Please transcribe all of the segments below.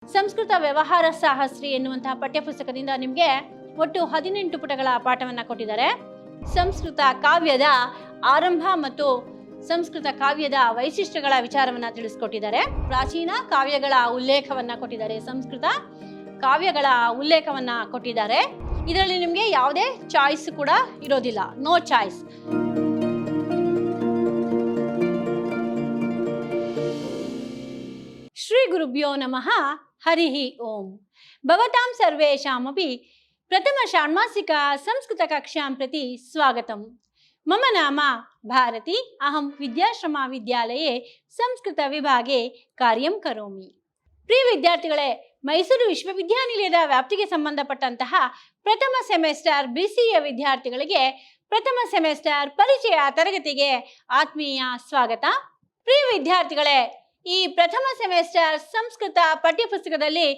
ಸಂಸ್ಕೃತ ವ್ಯವಹಾರ ಸಾಹಸ್ರಿ ಎನ್ನುವಂತಹ ಪಠ್ಯಪುಸ್ತಕದಿಂದ ನಿಮಗೆ ಒಟ್ಟು 18 ಪುಟಗಳ ಪಾಠವನ್ನ ಕೊಟ್ಟಿದ್ದಾರೆ. ಸಂಸ್ಕೃತ ಕಾವ್ಯದ ಆರಂಭ ಮತ್ತು ಸಂಸ್ಕೃತ ಕಾವ್ಯದ ವೈಶಿಷ್ಟ್ಯಗಳ ವಿಚಾರವನ್ನ ತಿಳಿಸ್ಕೊಟ್ಟಿದ್ದಾರೆ. ಪ್ರಾಚೀನ ಕಾವ್ಯಗಳ ಉಲ್ಲೇಖವನ್ನ ಕೊಟ್ಟಿದ್ದಾರೆ. ಸಂಸ್ಕೃತ ಕಾವ್ಯಗಳ ಉಲ್ಲೇಖವನ್ನ ಕೊಟ್ಟಿದ್ದಾರೆ. ಇದರಲ್ಲಿ ನಿಮಗೆ ಯಾವುದೇ ಚಾಯ್ಸ್ ಕೂಡ ಇರೋದಿಲ್ಲ, ನೋ ಚಾಯ್ಸ್. ಶ್ರೀ ಗುರುಭ್ಯೋ ನಮಃ. ಹರಿ ಓಂ. ಭವತಾಂ ಸರ್ವೇಷಾಮಪಿ ಪ್ರಥಮ ಷಾಣ್ಮಾಸಿಕ ಸಂಸ್ಕೃತ ಕಕ್ಷಾಂ ಪ್ರತಿ ಸ್ವಾಗತಂ. ಮಮ ನಾಮ ಭಾರತಿ. ಅಹಂ ವಿದ್ಯಾಶ್ರಮ ವಿದ್ಯಾಲಯೇ ಸಂಸ್ಕೃತ ವಿಭಾಗೆ ಕಾರ್ಯಂ ಕರೋಮಿ. ಪ್ರಿಯ ವಿದ್ಯಾರ್ಥಿಗಳೇ, ಮೈಸೂರು ವಿಶ್ವವಿದ್ಯಾನಿಲಯದ ವ್ಯಾಪ್ತಿಗೆ ಸಂಬಂಧಪಟ್ಟಂತಹ ಪ್ರಥಮ ಸೆಮೆಸ್ಟರ್ B.Ca ವಿದ್ಯಾರ್ಥಿಗಳಿಗೆ ಪ್ರಥಮ ಸೆಮೆಸ್ಟರ್ ಪರಿಚಯ ತರಗತಿಗೆ ಆತ್ಮೀಯ ಸ್ವಾಗತ. ಪ್ರಿಯ ವಿದ್ಯಾರ್ಥಿಗಳೇ, ಈ ಪ್ರಥಮ ಸೆಮೆಸ್ಟರ್ ಸಂಸ್ಕೃತ ಪಠ್ಯಪುಸ್ತಕದಲ್ಲಿ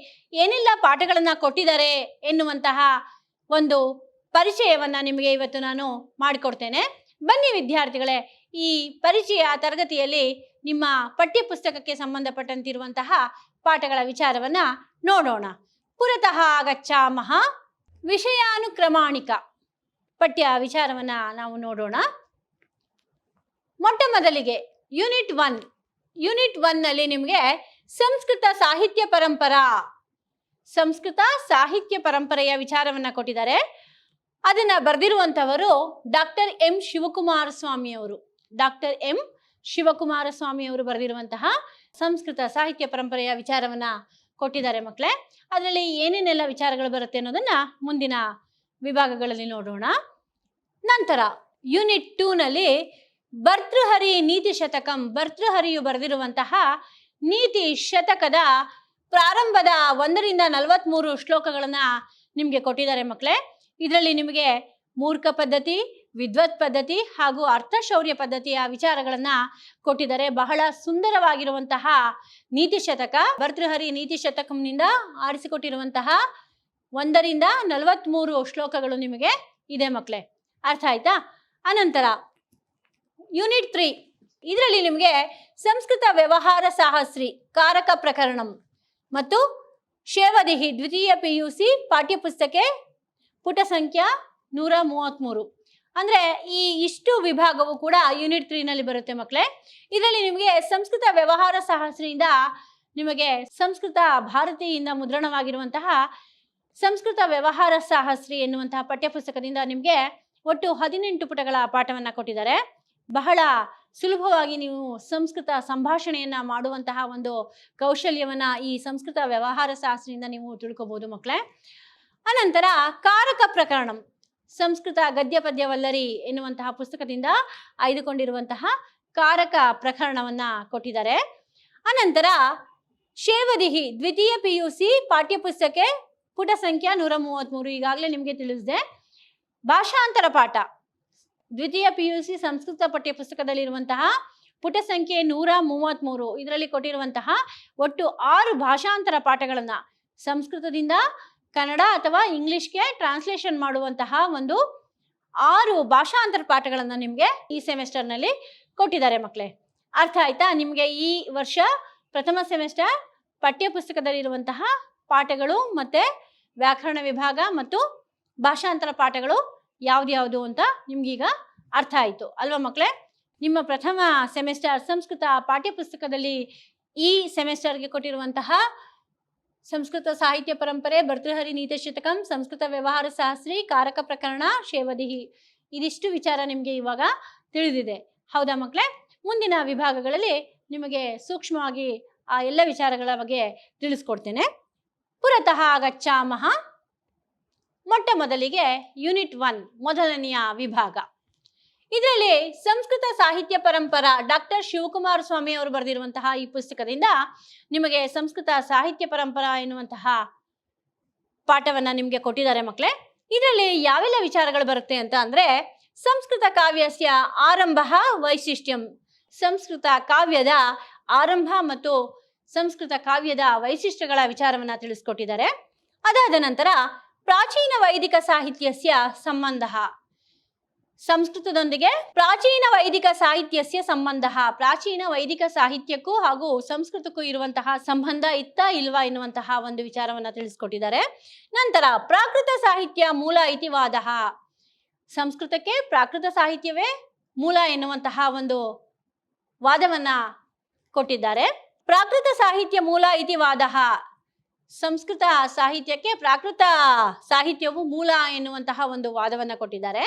ಏನೆಲ್ಲ ಪಾಠಗಳನ್ನು ಕೊಟ್ಟಿದ್ದಾರೆ ಎನ್ನುವಂತಹ ಒಂದು ಪರಿಚಯವನ್ನ ನಿಮಗೆ ಇವತ್ತು ನಾನು ಮಾಡಿಕೊಡ್ತೇನೆ. ಬನ್ನಿ ವಿದ್ಯಾರ್ಥಿಗಳೇ, ಈ ಪರಿಚಯ ತರಗತಿಯಲ್ಲಿ ನಿಮ್ಮ ಪಠ್ಯಪುಸ್ತಕಕ್ಕೆ ಸಂಬಂಧಪಟ್ಟಂತಿರುವಂತಹ ಪಾಠಗಳ ವಿಚಾರವನ್ನ ನೋಡೋಣ. ಪುರತಃ ಗಚ್ಚಾಮಃ. ವಿಷಯಾನುಕ್ರಮಾಣಿಕ ಪಠ್ಯ ವಿಚಾರವನ್ನ ನಾವು ನೋಡೋಣ. ಮೊಟ್ಟ ಮೊದಲಿಗೆ ಯೂನಿಟ್ 1 ನಲ್ಲಿ ನಿಮಗೆ ಸಂಸ್ಕೃತ ಸಾಹಿತ್ಯ ಪರಂಪರೆಯ ವಿಚಾರವನ್ನ ಕೊಟ್ಟಿದ್ದಾರೆ. ಅದನ್ನ ಬರೆದಿರುವಂತವರು ಡಾಕ್ಟರ್ ಎಂ ಶಿವಕುಮಾರ ಸ್ವಾಮಿ ಅವರು ಬರೆದಿರುವಂತಹ ಸಂಸ್ಕೃತ ಸಾಹಿತ್ಯ ಪರಂಪರೆಯ ವಿಚಾರವನ್ನ ಕೊಟ್ಟಿದ್ದಾರೆ ಮಕ್ಕಳೇ. ಅದರಲ್ಲಿ ಏನೇನೆಲ್ಲ ವಿಚಾರಗಳು ಬರುತ್ತೆ ಅನ್ನೋದನ್ನ ಮುಂದಿನ ವಿಭಾಗಗಳಲ್ಲಿ ನೋಡೋಣ. ನಂತರ ಯೂನಿಟ್ 2 ನಲ್ಲಿ ಭರ್ತೃಹರಿ ನೀತಿ ಶತಕಂ, ಭರ್ತೃಹರಿಯು ಬರೆದಿರುವಂತಹ ನೀತಿ ಶತಕದ ಪ್ರಾರಂಭದ 1 ರಿಂದ 43 ಶ್ಲೋಕಗಳನ್ನ ನಿಮಗೆ ಕೊಟ್ಟಿದ್ದಾರೆ ಮಕ್ಕಳೇ. ಇದರಲ್ಲಿ ನಿಮಗೆ ಮೂರ್ಖ ಪದ್ಧತಿ, ವಿದ್ವತ್ ಪದ್ಧತಿ ಹಾಗೂ ಅರ್ಥಶೌರ್ಯ ಪದ್ಧತಿಯ ವಿಚಾರಗಳನ್ನ ಕೊಟ್ಟಿದ್ದಾರೆ. ಬಹಳ ಸುಂದರವಾಗಿರುವಂತಹ ನೀತಿ ಶತಕ. ಭರ್ತೃಹರಿ ನೀತಿ ಶತಕಂನಿಂದ ಆರಿಸಿಕೊಟ್ಟಿರುವಂತಹ 1 ರಿಂದ 43 ಶ್ಲೋಕಗಳು ನಿಮಗೆ ಇದೆ ಮಕ್ಕಳೇ. ಅರ್ಥ ಆಯ್ತಾ? ಅನಂತರ ಯೂನಿಟ್ 3, ಇದರಲ್ಲಿ ನಿಮಗೆ ಸಂಸ್ಕೃತ ವ್ಯವಹಾರ ಸಾಹಸ್ರಿ ಕಾರಕ ಪ್ರಕರಣಂ ಮತ್ತು ಶೇವದಿಹಿ ದ್ವಿತೀಯ PUC ಪಾಠ್ಯಪುಸ್ತಕ ಪುಟ ಸಂಖ್ಯಾ 133. ಅಂದ್ರೆ ಈ ಇಷ್ಟು ವಿಭಾಗವು ಕೂಡ ಯೂನಿಟ್ 3 ನಲ್ಲಿ ಬರುತ್ತೆ ಮಕ್ಕಳೇ. ಇದರಲ್ಲಿ ನಿಮಗೆ ಸಂಸ್ಕೃತ ವ್ಯವಹಾರ ಸಾಹಸ್ರಿಯಿಂದ ನಿಮಗೆ ಸಂಸ್ಕೃತ ಭಾರತಿಯಿಂದ ಮುದ್ರಣವಾಗಿರುವಂತಹ ಸಂಸ್ಕೃತ ವ್ಯವಹಾರ ಸಾಹಸ್ರಿ ಎನ್ನುವಂತಹ ಪಠ್ಯಪುಸ್ತಕದಿಂದ ನಿಮಗೆ ಒಟ್ಟು 18 ಪುಟಗಳ ಪಾಠವನ್ನ ಕೊಟ್ಟಿದ್ದಾರೆ. ಬಹಳ ಸುಲಭವಾಗಿ ನೀವು ಸಂಸ್ಕೃತ ಸಂಭಾಷಣೆಯನ್ನ ಮಾಡುವಂತಹ ಒಂದು ಕೌಶಲ್ಯವನ್ನ ಈ ಸಂಸ್ಕೃತ ವ್ಯವಹಾರ ಶಾಸ್ತ್ರದಿಂದ ನೀವು ತಿಳ್ಕೋಬಹುದು ಮಕ್ಕಳೇ. ಅನಂತರ ಕಾರಕ ಪ್ರಕರಣಂ, ಸಂಸ್ಕೃತ ಗದ್ಯ ಪದ್ಯವಲ್ಲರಿ ಎನ್ನುವಂತಹ ಪುಸ್ತಕದಿಂದ ಆಯ್ದುಕೊಂಡಿರುವಂತಹ ಕಾರಕ ಪ್ರಕರಣವನ್ನ ಕೊಟ್ಟಿದ್ದಾರೆ. ಅನಂತರ ಶೇವದಿಹಿ ದ್ವಿತೀಯ PUC ಪಾಠ್ಯಪುಸ್ತಕ ಪುಟ ಸಂಖ್ಯಾ 133, ಈಗಾಗಲೇ ನಿಮಗೆ ತಿಳಿಸಿದೆ. ಭಾಷಾಂತರ ಪಾಠ ದ್ವಿತೀಯ PUC ಸಂಸ್ಕೃತ ಪಠ್ಯಪುಸ್ತಕದಲ್ಲಿರುವಂತಹ ಪುಟ ಸಂಖ್ಯೆ 133, ಇದರಲ್ಲಿ ಕೊಟ್ಟಿರುವಂತಹ ಒಟ್ಟು 6 ಭಾಷಾಂತರ ಪಾಠಗಳನ್ನ ಸಂಸ್ಕೃತದಿಂದ ಕನ್ನಡ ಅಥವಾ ಇಂಗ್ಲಿಷ್ಗೆ ಟ್ರಾನ್ಸ್ಲೇಷನ್ ಮಾಡುವಂತಹ ಒಂದು 6 ಭಾಷಾಂತರ ಪಾಠಗಳನ್ನ ನಿಮಗೆ ಈ ಸೆಮೆಸ್ಟರ್ನಲ್ಲಿ ಕೊಟ್ಟಿದ್ದಾರೆ ಮಕ್ಕಳೇ. ಅರ್ಥ ಆಯ್ತಾ? ನಿಮಗೆ ಈ ವರ್ಷ ಪ್ರಥಮ ಸೆಮೆಸ್ಟರ್ ಪಠ್ಯಪುಸ್ತಕದಲ್ಲಿರುವಂತಹ ಪಾಠಗಳು ಮತ್ತೆ ವ್ಯಾಕರಣ ವಿಭಾಗ ಮತ್ತು ಭಾಷಾಂತರ ಪಾಠಗಳು ಯಾವ್ದು ಅಂತ ನಿಮ್ಗೀಗ ಅರ್ಥ ಆಯ್ತು ಅಲ್ವಾ ಮಕ್ಕಳೇ? ನಿಮ್ಮ ಪ್ರಥಮ ಸೆಮೆಸ್ಟರ್ ಸಂಸ್ಕೃತ ಪಾಠ್ಯಪುಸ್ತಕದಲ್ಲಿ ಈ ಸೆಮೆಸ್ಟರ್ಗೆ ಕೊಟ್ಟಿರುವಂತಹ ಸಂಸ್ಕೃತ ಸಾಹಿತ್ಯ ಪರಂಪರೆ, ಭರ್ತೃಹರಿ ನೀತಿ ಶತಕಂ, ಸಂಸ್ಕೃತ ವ್ಯವಹಾರ ಶಾಸ್ತ್ರಿ, ಕಾರಕ ಪ್ರಕರಣ, ಶೇವದಿಹಿ, ಇದಿಷ್ಟು ವಿಚಾರ ನಿಮಗೆ ಇವಾಗ ತಿಳಿದಿದೆ. ಹೌದಾ ಮಕ್ಕಳೇ? ಮುಂದಿನ ವಿಭಾಗಗಳಲ್ಲಿ ನಿಮಗೆ ಸೂಕ್ಷ್ಮವಾಗಿ ಆ ಎಲ್ಲ ವಿಚಾರಗಳ ಬಗ್ಗೆ ತಿಳಿಸ್ಕೊಡ್ತೇನೆ. ಪುರತಃ ಗಚ್ಚಾಮಃ. ಮೊಟ್ಟ ಮೊದಲಿಗೆ ಯೂನಿಟ್ 1 ಮೊದಲನೆಯ ವಿಭಾಗ. ಇದರಲ್ಲಿ ಸಂಸ್ಕೃತ ಸಾಹಿತ್ಯ ಪರಂಪರಾ ಡಾಕ್ಟರ್ ಶಿವಕುಮಾರ ಸ್ವಾಮಿ ಅವರು ಬರೆದಿರುವಂತಹ ಈ ಪುಸ್ತಕದಿಂದ ನಿಮಗೆ ಸಂಸ್ಕೃತ ಸಾಹಿತ್ಯ ಪರಂಪರಾ ಎನ್ನುವಂತಹ ಪಾಠವನ್ನ ನಿಮಗೆ ಕೊಟ್ಟಿದ್ದಾರೆ ಮಕ್ಕಳೇ. ಇದರಲ್ಲಿ ಯಾವೆಲ್ಲ ವಿಚಾರಗಳು ಬರುತ್ತೆ ಅಂತ ಅಂದ್ರೆ, ಸಂಸ್ಕೃತ ಕಾವ್ಯಸ್ಯ ಆರಂಭ ವೈಶಿಷ್ಟ್ಯಂ, ಸಂಸ್ಕೃತ ಕಾವ್ಯದ ಆರಂಭ ಮತ್ತು ಸಂಸ್ಕೃತ ಕಾವ್ಯದ ವೈಶಿಷ್ಟ್ಯಗಳ ವಿಚಾರವನ್ನ ತಿಳಿಸ್ಕೊಟ್ಟಿದ್ದಾರೆ. ಅದಾದ ನಂತರ ಪ್ರಾಚೀನ ವೈದಿಕ ಸಾಹಿತ್ಯಸ್ಯ ಸಂಬಂಧ, ಸಂಸ್ಕೃತದೊಂದಿಗೆ ಪ್ರಾಚೀನ ವೈದಿಕ ಸಾಹಿತ್ಯಸ್ಯ ಸಂಬಂಧ. ಪ್ರಾಚೀನ ವೈದಿಕ ಸಾಹಿತ್ಯಕ್ಕೂ ಹಾಗೂ ಸಂಸ್ಕೃತಕ್ಕೂ ಇರುವಂತಹ ಸಂಬಂಧ ಇತ್ತಾ ಇಲ್ವಾ ಎನ್ನುವಂತಹ ಒಂದು ವಿಚಾರವನ್ನ ತಿಳಿಸ್ಕೊಟ್ಟಿದ್ದಾರೆ. ನಂತರ ಪ್ರಾಕೃತ ಸಾಹಿತ್ಯ ಮೂಲ ಇತಿವಾದ. ಸಂಸ್ಕೃತಕ್ಕೆ ಪ್ರಾಕೃತ ಸಾಹಿತ್ಯವೇ ಮೂಲ ಎನ್ನುವಂತಹ ಒಂದು ವಾದವನ್ನ ಕೊಟ್ಟಿದ್ದಾರೆ. ಪ್ರಾಕೃತ ಸಾಹಿತ್ಯ ಮೂಲ ಇತಿವಾದ. ಸಂಸ್ಕೃತ ಸಾಹಿತ್ಯಕ್ಕೆ ಪ್ರಾಕೃತ ಸಾಹಿತ್ಯವು ಮೂಲ ಎನ್ನುವಂತಹ ಒಂದು ವಾದವನ್ನ ಕೊಟ್ಟಿದ್ದಾರೆ.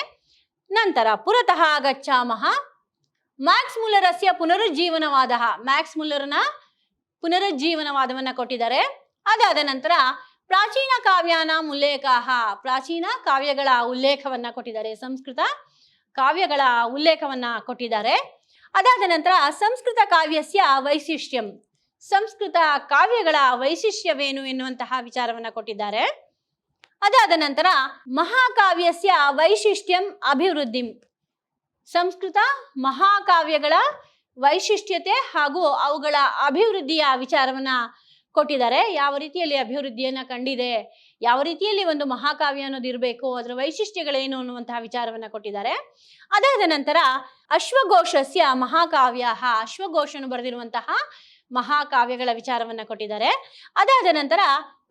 ನಂತರ ಪುರತಃ ಗಚ್ಚಾಮಃ ಮ್ಯಾಕ್ಸ್ ಮುಲ್ಲರಸ್ಯ ಪುನರುಜ್ಜೀವನವಾದ. ಮ್ಯಾಕ್ಸ್ ಮುಲ್ಲರ್ನ ಪುನರುಜ್ಜೀವನವಾದವನ್ನ ಕೊಟ್ಟಿದ್ದಾರೆ. ಅದಾದ ನಂತರ ಪ್ರಾಚೀನ ಕಾವ್ಯಾನ ಉಲ್ಲೇಖಾಹ. ಪ್ರಾಚೀನ ಕಾವ್ಯಗಳ ಉಲ್ಲೇಖವನ್ನ ಕೊಟ್ಟಿದ್ದಾರೆ. ಸಂಸ್ಕೃತ ಕಾವ್ಯಗಳ ಉಲ್ಲೇಖವನ್ನ ಕೊಟ್ಟಿದ್ದಾರೆ. ಅದಾದ ನಂತರ ಸಂಸ್ಕೃತ ಕಾವ್ಯಸ್ಯ ವೈಶಿಷ್ಟ್ಯಂ. ಸಂಸ್ಕೃತ ಕಾವ್ಯಗಳ ವೈಶಿಷ್ಟ್ಯವೇನು ಎನ್ನುವಂತಹ ವಿಚಾರವನ್ನ ಕೊಟ್ಟಿದ್ದಾರೆ. ಅದಾದ ನಂತರ ಮಹಾಕಾವ್ಯಸ್ಯ ವೈಶಿಷ್ಟ್ಯಂ ಅಭಿವೃದ್ಧಿಂ. ಸಂಸ್ಕೃತ ಮಹಾಕಾವ್ಯಗಳ ವೈಶಿಷ್ಟ್ಯತೆ ಹಾಗೂ ಅವುಗಳ ಅಭಿವೃದ್ಧಿಯ ವಿಚಾರವನ್ನ ಕೊಟ್ಟಿದ್ದಾರೆ. ಯಾವ ರೀತಿಯಲ್ಲಿ ಅಭಿವೃದ್ಧಿಯನ್ನ ಕಂಡಿದೆ, ಯಾವ ರೀತಿಯಲ್ಲಿ ಒಂದು ಮಹಾಕಾವ್ಯ ಅನ್ನೋದು ಇರಬೇಕು, ಅದರ ವೈಶಿಷ್ಟ್ಯಗಳೇನು ಅನ್ನುವಂತಹ ವಿಚಾರವನ್ನ ಕೊಟ್ಟಿದ್ದಾರೆ. ಅದಾದ ನಂತರ ಅಶ್ವಘೋಷಸ್ಯ ಮಹಾಕಾವ್ಯ. ಅಶ್ವಘೋಷನು ಬರೆದಿರುವಂತಹ ಮಹಾಕಾವ್ಯಗಳ ವಿಚಾರವನ್ನ ಕೊಟ್ಟಿದ್ದಾರೆ. ಅದಾದ ನಂತರ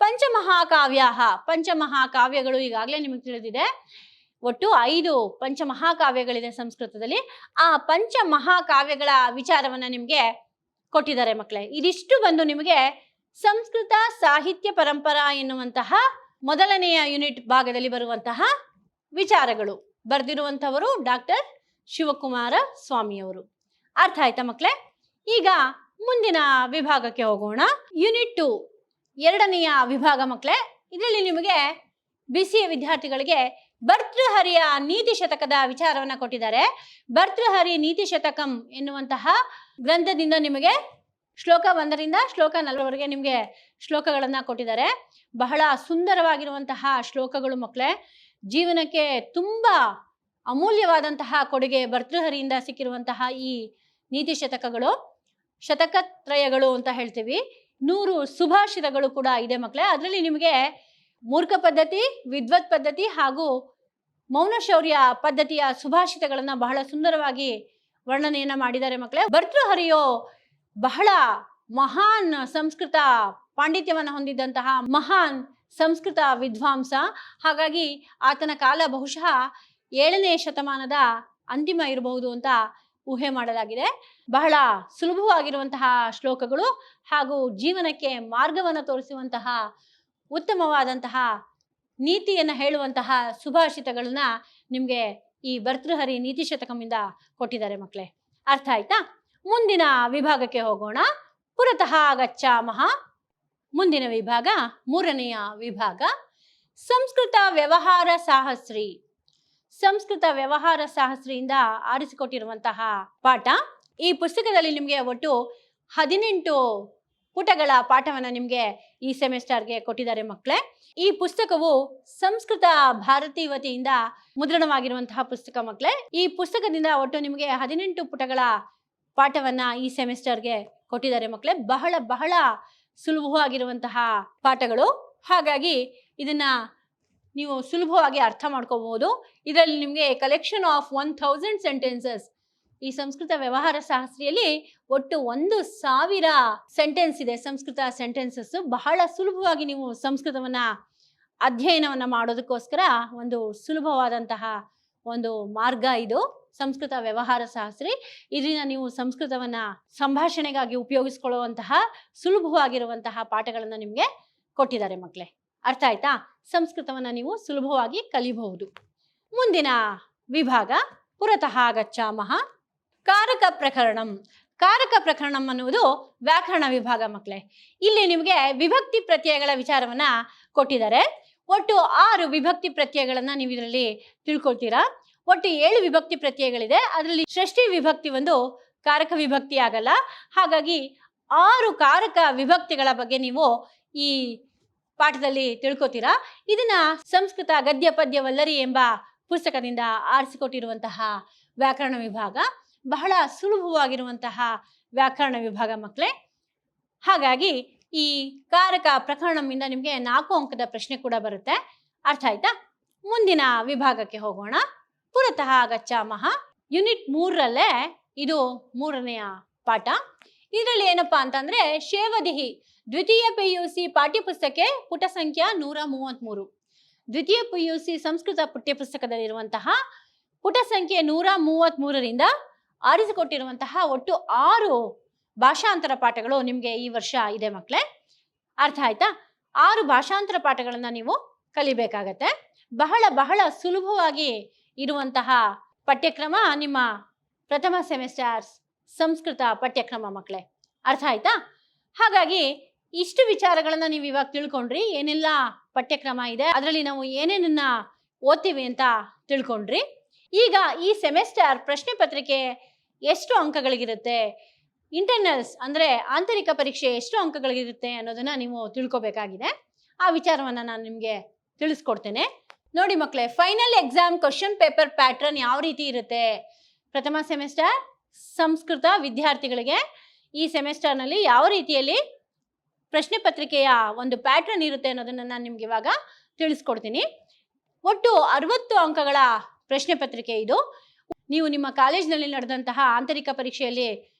ಪಂಚಮಹಾಕಾವ್ಯ. ಪಂಚಮಹಾಕಾವ್ಯಗಳು ಈಗಾಗಲೇ ನಿಮಗೆ ತಿಳಿದಿದೆ. ಒಟ್ಟು 5 ಪಂಚಮಹಾಕಾವ್ಯಗಳಿದೆ ಸಂಸ್ಕೃತದಲ್ಲಿ. ಆ ಪಂಚಮಹಾಕಾವ್ಯಗಳ ವಿಚಾರವನ್ನ ನಿಮಗೆ ಕೊಟ್ಟಿದ್ದಾರೆ ಮಕ್ಕಳೇ. ಇದಿಷ್ಟು ಬಂದು ನಿಮಗೆ ಸಂಸ್ಕೃತ ಸಾಹಿತ್ಯ ಪರಂಪರಾ ಎನ್ನುವಂತಹ ಮೊದಲನೆಯ ಯೂನಿಟ್ ಭಾಗದಲ್ಲಿ ಬರುವಂತಹ ವಿಚಾರಗಳು. ಬರೆದಿರುವಂಥವರು ಡಾಕ್ಟರ್ ಶಿವಕುಮಾರ ಸ್ವಾಮಿಯವರು. ಅರ್ಥ ಆಯ್ತಾ ಮಕ್ಕಳೇ? ಈಗ ಮುಂದಿನ ವಿಭಾಗಕ್ಕೆ ಹೋಗೋಣ. ಯೂನಿಟ್ 2 ಎರಡನೆಯ ವಿಭಾಗ ಮಕ್ಕಳೇ. ಇದರಲ್ಲಿ ನಿಮಗೆ BCA ವಿದ್ಯಾರ್ಥಿಗಳಿಗೆ ಭರ್ತೃಹರಿಯ ನೀತಿ ಶತಕದ ವಿಚಾರವನ್ನ ಕೊಟ್ಟಿದ್ದಾರೆ. ಭರ್ತೃಹರಿ ನೀತಿ ಶತಕಂ ಎನ್ನುವಂತಹ ಗ್ರಂಥದಿಂದ ನಿಮಗೆ ಶ್ಲೋಕ 1ರಿಂದ ಶ್ಲೋಕ 4ರವರೆಗೆ ನಿಮಗೆ ಶ್ಲೋಕಗಳನ್ನ ಕೊಟ್ಟಿದ್ದಾರೆ. ಬಹಳ ಸುಂದರವಾಗಿರುವಂತಹ ಶ್ಲೋಕಗಳು ಮಕ್ಕಳೇ. ಜೀವನಕ್ಕೆ ತುಂಬಾ ಅಮೂಲ್ಯವಾದಂತಹ ಕೊಡುಗೆ ಭರ್ತೃಹರಿಯಿಂದ ಸಿಕ್ಕಿರುವಂತಹ ಈ ನೀತಿ ಶತಕಗಳು. ಶತಕತ್ರಯಗಳು ಅಂತ ಹೇಳ್ತೀವಿ. 100 ಸುಭಾಷಿತಗಳು ಕೂಡ ಇದೆ ಮಕ್ಕಳೇ. ಅದರಲ್ಲಿ ನಿಮಗೆ ಮೂರ್ಖ ಪದ್ಧತಿ, ವಿದ್ವತ್ ಪದ್ಧತಿ ಹಾಗೂ ಮೌನಶೌರ್ಯ ಪದ್ಧತಿಯ ಸುಭಾಷಿತಗಳನ್ನ ಬಹಳ ಸುಂದರವಾಗಿ ವರ್ಣನೆಯನ್ನ ಮಾಡಿದ್ದಾರೆ ಮಕ್ಕಳೇ. ಭರ್ತೃಹರಿಯು ಬಹಳ ಮಹಾನ್ ಸಂಸ್ಕೃತ ಪಾಂಡಿತ್ಯವನ್ನ ಹೊಂದಿದ್ದಂತಹ ಮಹಾನ್ ಸಂಸ್ಕೃತ ವಿದ್ವಾಂಸ. ಹಾಗಾಗಿ ಆತನ ಕಾಲ ಬಹುಶಃ 7ನೇ ಶತಮಾನದ ಅಂತಿಮ ಇರಬಹುದು ಅಂತ ಊಹೆ ಮಾಡಲಾಗಿದೆ. ಬಹಳ ಸುಲಭವಾಗಿರುವಂತಹ ಶ್ಲೋಕಗಳು ಹಾಗೂ ಜೀವನಕ್ಕೆ ಮಾರ್ಗವನ್ನು ತೋರಿಸುವಂತಹ ಉತ್ತಮವಾದಂತಹ ನೀತಿಯನ್ನ ಹೇಳುವಂತಹ ಸುಭಾಷಿತಗಳನ್ನ ನಿಮಗೆ ಈ ಭರ್ತೃಹರಿ ನೀತಿ ಶತಕಮಿಂದ ಕೊಟ್ಟಿದ್ದಾರೆ ಮಕ್ಕಳೇ. ಅರ್ಥ ಆಯ್ತಾ? ಮುಂದಿನ ವಿಭಾಗಕ್ಕೆ ಹೋಗೋಣ. ಪುರತಃ ಗಚ್ಚಾಮಃ. ಮುಂದಿನ ವಿಭಾಗ 3ನೆಯ ವಿಭಾಗ ಸಂಸ್ಕೃತ ವ್ಯವಹಾರ ಸಾಹಸ್ರಿ. ಸಂಸ್ಕೃತ ವ್ಯವಹಾರ ಸಾಹಸ್ರಿಯಿಂದ ಆರಿಸಿಕೊಟ್ಟಿರುವಂತಹ ಪಾಠ. ಈ ಪುಸ್ತಕದಲ್ಲಿ ನಿಮಗೆ ಒಟ್ಟು 18 ಪುಟಗಳ ಪಾಠವನ್ನ ನಿಮಗೆ ಈ ಸೆಮಿಸ್ಟರ್ಗೆ ಕೊಟ್ಟಿದ್ದಾರೆ ಮಕ್ಕಳೇ. ಈ ಪುಸ್ತಕವು ಸಂಸ್ಕೃತ ಭಾರತಿ ವತಿಯಿಂದ ಮುದ್ರಣವಾಗಿರುವಂತಹ ಪುಸ್ತಕ ಮಕ್ಕಳೇ. ಈ ಪುಸ್ತಕದಿಂದ ಒಟ್ಟು ನಿಮಗೆ 18 ಪುಟಗಳ ಪಾಠವನ್ನ ಈ ಸೆಮಿಸ್ಟರ್ಗೆ ಕೊಟ್ಟಿದ್ದಾರೆ ಮಕ್ಕಳೇ. ಬಹಳ ಬಹಳ ಸುಲಭವಾಗಿರುವಂತಹ ಪಾಠಗಳು. ಹಾಗಾಗಿ ಇದನ್ನ ನೀವು ಸುಲಭವಾಗಿ ಅರ್ಥ ಮಾಡ್ಕೋಬಹುದು. ಇದರಲ್ಲಿ ನಿಮಗೆ ಕಲೆಕ್ಷನ್ ಆಫ್ 1000 ಸೆಂಟೆನ್ಸಸ್. ಈ ಸಂಸ್ಕೃತ ವ್ಯವಹಾರ ಶಾಸ್ತ್ರಿಯಲ್ಲಿ ಒಟ್ಟು 1000 ಸೆಂಟೆನ್ಸ್ ಇದೆ. ಸಂಸ್ಕೃತ ಸೆಂಟೆನ್ಸಸ್ ಬಹಳ ಸುಲಭವಾಗಿ ನೀವು ಸಂಸ್ಕೃತವನ್ನ ಅಧ್ಯಯನವನ್ನ ಮಾಡೋದಕ್ಕೋಸ್ಕರ ಒಂದು ಸುಲಭವಾದಂತಹ ಒಂದು ಮಾರ್ಗ ಇದು ಸಂಸ್ಕೃತ ವ್ಯವಹಾರ ಶಾಸ್ತ್ರಿ. ಇದರಿಂದ ನೀವು ಸಂಸ್ಕೃತವನ್ನ ಸಂಭಾಷಣೆಗಾಗಿ ಉಪಯೋಗಿಸ್ಕೊಳ್ಳುವಂತಹ ಸುಲಭವಾಗಿರುವಂತಹ ಪಾಠಗಳನ್ನ ನಿಮಗೆ ಕೊಟ್ಟಿದ್ದಾರೆ ಮಕ್ಕಳೇ. ಅರ್ಥ ಆಯ್ತಾ? ಸಂಸ್ಕೃತವನ್ನ ನೀವು ಸುಲಭವಾಗಿ ಕಲಿಬಹುದು. ಮುಂದಿನ ವಿಭಾಗ ಪುರತಃ ಗಚ್ಚಾಮಃ. ಕಾರಕ ಪ್ರಕರಣಂ. ಕಾರಕ ಪ್ರಕರಣಂ ಅನ್ನುವುದು ವ್ಯಾಕರಣ ವಿಭಾಗ ಮಕ್ಕಳೇ. ಇಲ್ಲಿ ನಿಮಗೆ ವಿಭಕ್ತಿ ಪ್ರತ್ಯಯಗಳ ವಿಚಾರವನ್ನ ಕೊಟ್ಟಿದ್ದಾರೆ. ಒಟ್ಟು 6 ವಿಭಕ್ತಿ ಪ್ರತ್ಯಯಗಳನ್ನ ನೀವು ಇದರಲ್ಲಿ ತಿಳ್ಕೊಳ್ತೀರಾ. ಒಟ್ಟು 7 ವಿಭಕ್ತಿ ಪ್ರತ್ಯಯಗಳಿದೆ. ಅದರಲ್ಲಿ ಷಷ್ಠಿ ವಿಭಕ್ತಿ ಒಂದು ಕಾರಕ ವಿಭಕ್ತಿ ಆಗಲ್ಲ. ಹಾಗಾಗಿ 6 ಕಾರಕ ವಿಭಕ್ತಿಗಳ ಬಗ್ಗೆ ನೀವು ಈ ಪಾಠದಲ್ಲಿ ತಿಳ್ಕೊತೀರಾ. ಇದನ್ನ ಸಂಸ್ಕೃತ ಗದ್ಯ ಪದ್ಯ ವಲ್ಲರಿ ಎಂಬ ಪುಸ್ತಕದಿಂದ ಆರಿಸಿಕೊಟ್ಟಿರುವಂತಹ ವ್ಯಾಕರಣ ವಿಭಾಗ. ಬಹಳ ಸುಲಭವಾಗಿರುವಂತಹ ವ್ಯಾಕರಣ ವಿಭಾಗ ಮಕ್ಕಳೇ. ಹಾಗಾಗಿ ಈ ಕಾರಕ ಪ್ರಕರಣದಿಂದ ನಿಮಗೆ 4 ಅಂಕದ ಪ್ರಶ್ನೆ ಕೂಡ ಬರುತ್ತೆ. ಅರ್ಥ ಆಯ್ತಾ? ಮುಂದಿನ ವಿಭಾಗಕ್ಕೆ ಹೋಗೋಣ. ಪುರತಃ ಗಚ್ಚಾಮಃ. ಯೂನಿಟ್ 3ರಲ್ಲೇ ಇದು 3ನೆಯ ಪಾಠ. ಇದರಲ್ಲಿ ಏನಪ್ಪಾ ಅಂತಂದ್ರೆ ಶೇವದಿಹಿ ದ್ವಿತೀಯ PUC ಪಾಠ್ಯಪುಸ್ತಕ ಪುಟ ಸಂಖ್ಯೆ 133. ದ್ವಿತೀಯ PUC ಸಂಸ್ಕೃತ ಪಠ್ಯಪುಸ್ತಕದಲ್ಲಿರುವಂತಹ ಪುಟ ಸಂಖ್ಯೆ 133ರಿಂದ ಆರಿಸಿಕೊಟ್ಟಿರುವಂತಹ ಒಟ್ಟು 6 ಭಾಷಾಂತರ ಪಾಠಗಳು ನಿಮಗೆ ಈ ವರ್ಷ ಇದೆ ಮಕ್ಕಳೇ. ಅರ್ಥ ಆಯ್ತಾ? 6 ಭಾಷಾಂತರ ಪಾಠಗಳನ್ನ ನೀವು ಕಲಿಬೇಕಾಗತ್ತೆ. ಬಹಳ ಸುಲಭವಾಗಿ ಇರುವಂತಹ ಪಠ್ಯಕ್ರಮ ನಿಮ್ಮ ಪ್ರಥಮ ಸೆಮಿಸ್ಟರ್ ಸಂಸ್ಕೃತ ಪಠ್ಯಕ್ರಮ ಮಕ್ಕಳೇ. ಅರ್ಥ ಆಯ್ತಾ? ಹಾಗಾಗಿ ಇಷ್ಟು ವಿಚಾರಗಳನ್ನ ನೀವು ಇವಾಗ ತಿಳ್ಕೊಂಡ್ರಿ. ಏನೆಲ್ಲ ಪಠ್ಯಕ್ರಮ ಇದೆ, ಅದರಲ್ಲಿ ನಾವು ಏನೇನನ್ನ ಓದ್ತೀವಿ ಅಂತ ತಿಳ್ಕೊಂಡ್ರಿ. ಈಗ ಈ ಸೆಮಿಸ್ಟರ್ ಪ್ರಶ್ನೆ ಪತ್ರಿಕೆ ಎಷ್ಟು ಅಂಕಗಳಿಗಿರುತ್ತೆ, ಇಂಟರ್ನಲ್ಸ್ ಅಂದ್ರೆ ಆಂತರಿಕ ಪರೀಕ್ಷೆ ಎಷ್ಟು ಅಂಕಗಳಿಗಿರುತ್ತೆ ಅನ್ನೋದನ್ನ ನೀವು ತಿಳ್ಕೊಬೇಕಾಗಿದೆ. ಆ ವಿಚಾರವನ್ನ ನಾನು ನಿಮಗೆ ತಿಳಿಸ್ಕೊಡ್ತೇನೆ. ನೋಡಿ ಮಕ್ಕಳೇ, final exam question paper pattern ಯಾವ ರೀತಿ ಇರುತ್ತೆ, ಪ್ರಥಮ ಸೆಮಿಸ್ಟರ್ ಸಂಸ್ಕೃತ ವಿದ್ಯಾರ್ಥಿಗಳಿಗೆ ಈ ಸೆಮಿಸ್ಟರ್ನಲ್ಲಿ ಯಾವ ರೀತಿಯಲ್ಲಿ ಪ್ರಶ್ನೆ ಪತ್ರಿಕೆಯ ಒಂದು ಪ್ಯಾಟರ್ನ್ ಇರುತ್ತೆ ಅನ್ನೋದನ್ನ ನಾನು ನಿಮ್ಗೆ ಇವಾಗ ತಿಳಿಸ್ಕೊಡ್ತೀನಿ. ಒಟ್ಟು 60 ಅಂಕಗಳ ಪ್ರಶ್ನೆ ಪತ್ರಿಕೆ ಇದು. ನೀವು ನಿಮ್ಮ ಕಾಲೇಜಿನಲ್ಲಿ ನಡೆದಂತಹ ಆಂತರಿಕ ಪರೀಕ್ಷೆಯಲ್ಲಿ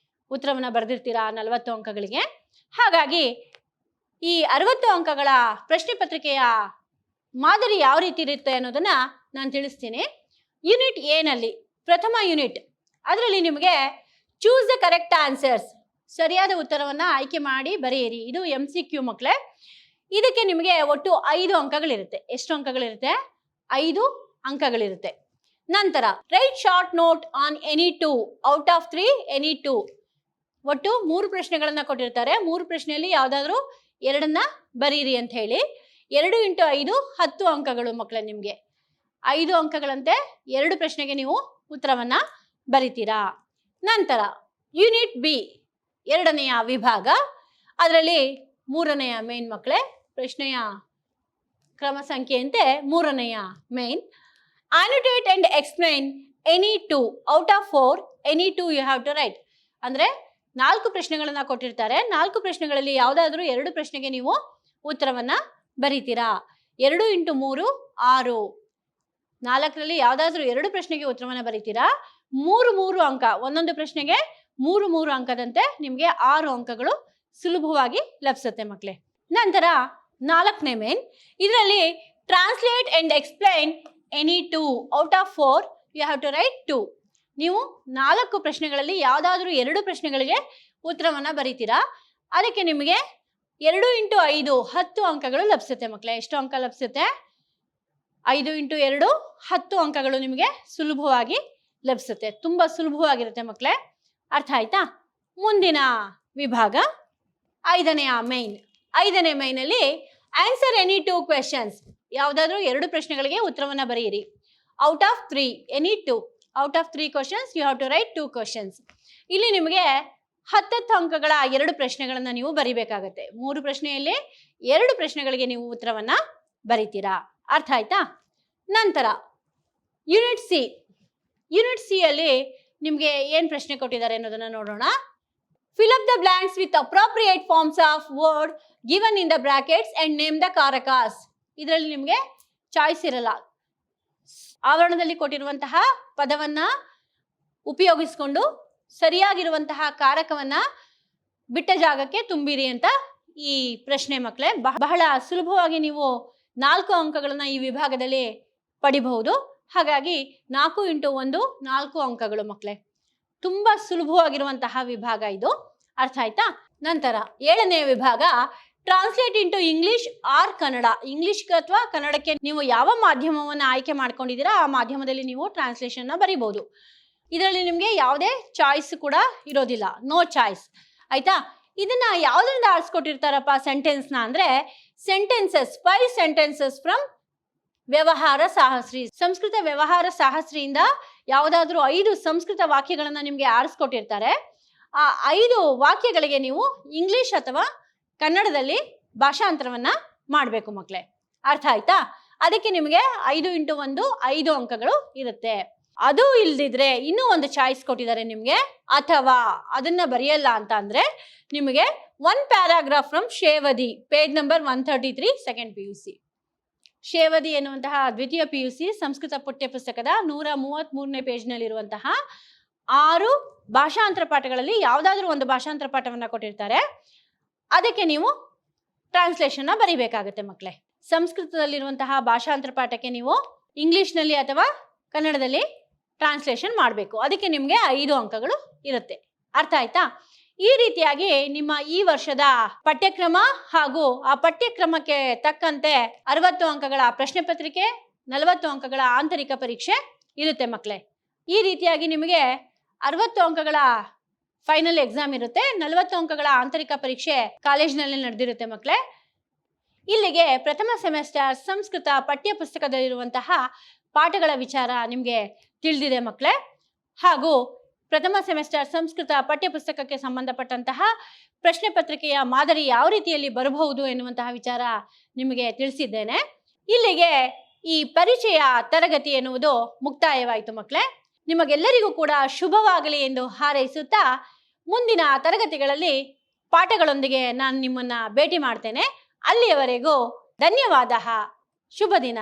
ಉತ್ತರವನ್ನು ಬರೆದಿರ್ತೀರಾ 40 ಅಂಕಗಳಿಗೆ. ಹಾಗಾಗಿ ಈ 60 ಅಂಕಗಳ ಪ್ರಶ್ನೆ ಪತ್ರಿಕೆಯ ಮಾದರಿ ಯಾವ ರೀತಿ ಇರುತ್ತೆ ಅನ್ನೋದನ್ನ ನಾನು ತಿಳಿಸ್ತೀನಿ. ಯೂನಿಟ್ ಎನಲ್ಲಿ ಪ್ರಥಮ ಯೂನಿಟ್, ಅದರಲ್ಲಿ ನಿಮಗೆ ಚೂಸ್ ದ ಕರೆಕ್ಟ್ ಆನ್ಸರ್ಸ್, ಸರಿಯಾದ ಉತ್ತರವನ್ನ ಆಯ್ಕೆ ಮಾಡಿ ಬರೆಯಿರಿ. ಇದು MCQ ಮಕ್ಕಳೇ. ಇದಕ್ಕೆ ನಿಮಗೆ ಒಟ್ಟು 5 ಅಂಕಗಳಿರುತ್ತೆ. ಎಷ್ಟು ಅಂಕಗಳಿರುತ್ತೆ? 5 ಅಂಕಗಳಿರುತ್ತೆ. ನಂತರ right short note on any 2 out of 3 any 2. ಒಟ್ಟು 3 ಪ್ರಶ್ನೆಗಳನ್ನ ಕೊಟ್ಟಿರ್ತಾರೆ. 3 ಪ್ರಶ್ನೆಯಲ್ಲಿ ಯಾವ್ದಾದ್ರು 2ನ್ನ ಬರೀರಿ ಅಂತ ಹೇಳಿ. 2 × 5 10 ಅಂಕಗಳು ಮಕ್ಕಳೇ. ನಿಮ್ಗೆ 5 ಅಂಕಗಳಂತೆ 2 ಪ್ರಶ್ನೆಗೆ ನೀವು ಉತ್ತರವನ್ನ ಬರಿತೀರಾ. ನಂತರ ಯೂನಿಟ್ ಬಿ 2ನೆಯ ವಿಭಾಗ, ಅದರಲ್ಲಿ 3ನೆಯ ಮೇನ್ ಮಕ್ಕಳೇ. ಪ್ರಶ್ನೆಯ ಕ್ರಮ ಸಂಖ್ಯೆಯಂತೆ 3ನೆಯ main. Annotate and explain any 2 out of 4 any 2 you have to write. ಅಂದ್ರೆ 4 ಪ್ರಶ್ನೆಗಳನ್ನ ಕೊಟ್ಟಿರ್ತಾರೆ. 4 ಪ್ರಶ್ನೆಗಳಲ್ಲಿ ಯಾವುದಾದ್ರೂ 2 ಪ್ರಶ್ನೆಗೆ ನೀವು ಉತ್ತರವನ್ನ ಬರೀತೀರಾ. 2 × 3 6. 4ರಲ್ಲಿ ಯಾವುದಾದ್ರೂ 2 ಪ್ರಶ್ನೆಗೆ ಉತ್ತರವನ್ನ ಬರೀತೀರಾ. 3 ಅಂಕ, ಒಂದೊಂದು ಪ್ರಶ್ನೆಗೆ 3 ಅಂಕದಂತೆ ನಿಮ್ಗೆ 6 ಅಂಕಗಳು ಸುಲಭವಾಗಿ ಲಭಿಸುತ್ತೆ ಮಕ್ಕಳೇ. ನಂತರ 4ನೇ ಮೇನ್, ಇದರಲ್ಲಿ translate and explain any 2 out of 4 you have to write 2. ನೀವು 4 ಪ್ರಶ್ನೆಗಳಲ್ಲಿ ಯಾವುದಾದ್ರೂ 2 ಪ್ರಶ್ನೆಗಳಿಗೆ ಉತ್ತರವನ್ನ ಬರೀತೀರಾ. ಅದಕ್ಕೆ ನಿಮಗೆ 2 × 5 10 ಅಂಕಗಳು ಲಭಿಸುತ್ತೆ ಮಕ್ಕಳೇ. ಎಷ್ಟು ಅಂಕ ಲಭಿಸುತ್ತೆ? 5 × 2 10 ಅಂಕಗಳು ನಿಮಗೆ ಸುಲಭವಾಗಿ ಲಭಿಸುತ್ತೆ. ತುಂಬಾ ಸುಲಭವಾಗಿರುತ್ತೆ ಮಕ್ಕಳೇ. ಅರ್ಥ ಆಯ್ತಾ? ಮುಂದಿನ ವಿಭಾಗ 5ನೇ ಮೇನ್. 5ನೇ ಮೇನಲ್ಲಿ ಆನ್ಸರ್ ಎನಿ 2 ಕ್ವೆಶನ್ಸ್, ಯಾವುದಾದ್ರೂ 2 ಪ್ರಶ್ನೆಗಳಿಗೆ ಉತ್ತರವನ್ನ ಬರೆಯಿರಿ. Out of 3 any 2. Out of 3 questions you have to write 2 questions. ಇಲ್ಲಿ ನಿಮಗೆ 10 ಅಂಕಗಳ 2 ಪ್ರಶ್ನೆಗಳನ್ನ ನೀವು ಬರಿಬೇಕಾಗತ್ತೆ. 3 ಪ್ರಶ್ನೆಯಲ್ಲಿ 2 ಪ್ರಶ್ನೆಗಳಿಗೆ ನೀವು ಉತ್ತರವನ್ನ ಬರಿತೀರಾ. ಅರ್ಥ ಆಯ್ತಾ? ನಂತರ ಯೂನಿಟ್ ಸಿ. ಯೂನಿಟ್ ಸಿ ಅಲ್ಲಿ ನಿಮಗೆ ಏನ್ ಪ್ರಶ್ನೆ ಕೊಟ್ಟಿದ್ದಾರೆ ಅನ್ನೋದನ್ನ ನೋಡೋಣ. Fill up the blanks with appropriate forms of word given in the brackets and name the ಕಾರಕಾಸ್. ಇದರಲ್ಲಿ ನಿಮಗೆ ಚಾಯ್ಸ್ ಇರಲ್ಲ. ಆವರಣದಲ್ಲಿ ಕೊಟ್ಟಿರುವಂತಹ ಪದವನ್ನ ಉಪಯೋಗಿಸಿಕೊಂಡು ಸರಿಯಾಗಿರುವಂತಹ ಕಾರಕವನ್ನ ಬಿಟ್ಟ ಜಾಗಕ್ಕೆ ತುಂಬಿರಿ ಅಂತ ಈ ಪ್ರಶ್ನೆ ಮಕ್ಕಳೇ. ಬಹಳ ಸುಲಭವಾಗಿ ನೀವು 4 ಅಂಕಗಳನ್ನ ಈ ವಿಭಾಗದಲ್ಲಿ ಪಡಿಬಹುದು. ಹಾಗಾಗಿ 4 × 1 4 ಅಂಕಗಳು ಮಕ್ಕಳೇ. ತುಂಬಾ ಸುಲಭವಾಗಿರುವಂತಹ ವಿಭಾಗ ಇದು. ಅರ್ಥ ಆಯ್ತಾ? ನಂತರ 7ನೇ ವಿಭಾಗ translate into English or Kannada. English ಅಥವಾ ಕನ್ನಡಕ್ಕೆ ನೀವು ಯಾವ ಮಾಧ್ಯಮವನ್ನು ಆಯ್ಕೆ ಮಾಡ್ಕೊಂಡಿದ್ದೀರಾ ಆ ಮಾಧ್ಯಮದಲ್ಲಿ ನೀವು ಟ್ರಾನ್ಸ್ಲೇಷನ್ ಬರೀಬಹುದು. ಇದರಲ್ಲಿ ನಿಮಗೆ ಯಾವುದೇ ಚಾಯ್ಸ್ ಕೂಡ ಇರೋದಿಲ್ಲ, ನೋ ಚಾಯ್ಸ್. ಆಯ್ತಾ? ಇದನ್ನ ಯಾವ್ದ್ರಿಂದ ಆರಿಸ್ಕೊಟ್ಟಿರ್ತಾರಪ್ಪ ಸೆಂಟೆನ್ಸ್ನ ಅಂದ್ರೆ ಸೆಂಟೆನ್ಸಸ್, 5 ಸೆಂಟೆನ್ಸಸ್ ಫ್ರಮ್ ವ್ಯವಹಾರ ಸಾಹಸ್ರಿ. ಸಂಸ್ಕೃತ ವ್ಯವಹಾರ ಸಾಹಸ್ರಿಯಿಂದ ಯಾವುದಾದ್ರೂ 5 ಸಂಸ್ಕೃತ ವಾಕ್ಯಗಳನ್ನ ನಿಮ್ಗೆ ಆರಿಸ್ಕೊಟ್ಟಿರ್ತಾರೆ. ಆ 5 ವಾಕ್ಯಗಳಿಗೆ ನೀವು ಇಂಗ್ಲಿಷ್ ಅಥವಾ ಕನ್ನಡದಲ್ಲಿ ಭಾಷಾಂತರವನ್ನ ಮಾಡಬೇಕು ಮಕ್ಕಳೇ. ಅರ್ಥ ಆಯ್ತಾ? ಅದಕ್ಕೆ ನಿಮಗೆ 5 × 1 5 ಅಂಕಗಳು ಇರುತ್ತೆ. ಅದು ಇಲ್ದಿದ್ರೆ ಇನ್ನೂ ಒಂದು ಚಾಯ್ಸ್ ಕೊಟ್ಟಿದ್ದಾರೆ ನಿಮ್ಗೆ. ಅಥವಾ ಅದನ್ನ ಬರೆಯಲ್ಲ ಅಂತ ಅಂದ್ರೆ ನಿಮಗೆ 1 paragraph from Shevadi, page number 133, second PUC. Shevadi ಎನ್ನುವಂತಹ ದ್ವಿತೀಯ PUC ಸಂಸ್ಕೃತ ಪಠ್ಯಪುಸ್ತಕದ 133ನೇ ಪೇಜ್ನಲ್ಲಿರುವಂತಹ 6 ಭಾಷಾಂತರ ಪಾಠಗಳಲ್ಲಿ ಯಾವುದಾದ್ರೂ ಒಂದು ಭಾಷಾಂತರ ಪಾಠವನ್ನು ಕೊಟ್ಟಿರ್ತಾರೆ. ಅದಕ್ಕೆ ನೀವು ಟ್ರಾನ್ಸ್ಲೇಷನ್ನ ಬರೀಬೇಕಾಗುತ್ತೆ ಮಕ್ಕಳೇ. ಸಂಸ್ಕೃತದಲ್ಲಿರುವಂತಹ ಭಾಷಾಂತರ ಪಾಠಕ್ಕೆ ನೀವು ಇಂಗ್ಲಿಷ್ನಲ್ಲಿ ಅಥವಾ ಕನ್ನಡದಲ್ಲಿ ಟ್ರಾನ್ಸ್ಲೇಷನ್ ಮಾಡಬೇಕು. ಅದಕ್ಕೆ ನಿಮಗೆ 5 ಅಂಕಗಳು ಇರುತ್ತೆ. ಅರ್ಥ ಆಯ್ತಾ? ಈ ರೀತಿಯಾಗಿ ನಿಮ್ಮ ಈ ವರ್ಷದ ಪಠ್ಯಕ್ರಮ ಹಾಗೂ ಆ ಪಠ್ಯಕ್ರಮಕ್ಕೆ ತಕ್ಕಂತೆ 60 ಅಂಕಗಳ ಪ್ರಶ್ನೆ ಪತ್ರಿಕೆ, 40 ಅಂಕಗಳ ಆಂತರಿಕ ಪರೀಕ್ಷೆ ಇರುತ್ತೆ ಮಕ್ಕಳೇ. ಈ ರೀತಿಯಾಗಿ ನಿಮಗೆ 60 ಅಂಕಗಳ ಫೈನಲ್ ಎಕ್ಸಾಮ್ ಇರುತ್ತೆ, 40 ಅಂಕಗಳ ಆಂತರಿಕ ಪರೀಕ್ಷೆ ಕಾಲೇಜಿನಲ್ಲಿ ನಡೆದಿರುತ್ತೆ ಮಕ್ಕಳೇ. ಇಲ್ಲಿಗೆ ಪ್ರಥಮ ಸೆಮಿಸ್ಟರ್ ಸಂಸ್ಕೃತ ಪಠ್ಯ ಪುಸ್ತಕದಲ್ಲಿರುವಂತಹ ಪಾಠಗಳ ವಿಚಾರ ನಿಮಗೆ ತಿಳಿದಿದೆ ಮಕ್ಕಳೇ. ಹಾಗೂ ಪ್ರಥಮ ಸೆಮಿಸ್ಟರ್ ಸಂಸ್ಕೃತ ಪಠ್ಯ ಪುಸ್ತಕಕ್ಕೆ ಸಂಬಂಧಪಟ್ಟಂತಹ ಪ್ರಶ್ನೆ ಪತ್ರಿಕೆಯ ಮಾದರಿ ಯಾವ ರೀತಿಯಲ್ಲಿ ಬರಬಹುದು ಎನ್ನುವಂತಹ ವಿಚಾರ ನಿಮಗೆ ತಿಳಿಸಿದ್ದೇನೆ. ಇಲ್ಲಿಗೆ ಈ ಪರಿಚಯ ತರಗತಿ ಎನ್ನುವುದು ಮುಕ್ತಾಯವಾಯಿತು ಮಕ್ಕಳೇ. ನಿಮಗೆಲ್ಲರಿಗೂ ಕೂಡ ಶುಭವಾಗಲಿ ಎಂದು ಹಾರೈಸುತ್ತಾ ಮುಂದಿನ ತರಗತಿಗಳಲ್ಲಿ ಪಾಠಗಳೊಂದಿಗೆ ನಾನು ನಿಮ್ಮನ್ನು ಭೇಟಿ ಮಾಡ್ತೇನೆ. ಅಲ್ಲಿಯವರೆಗೂ ಧನ್ಯವಾದ. ಶುಭ ದಿನ.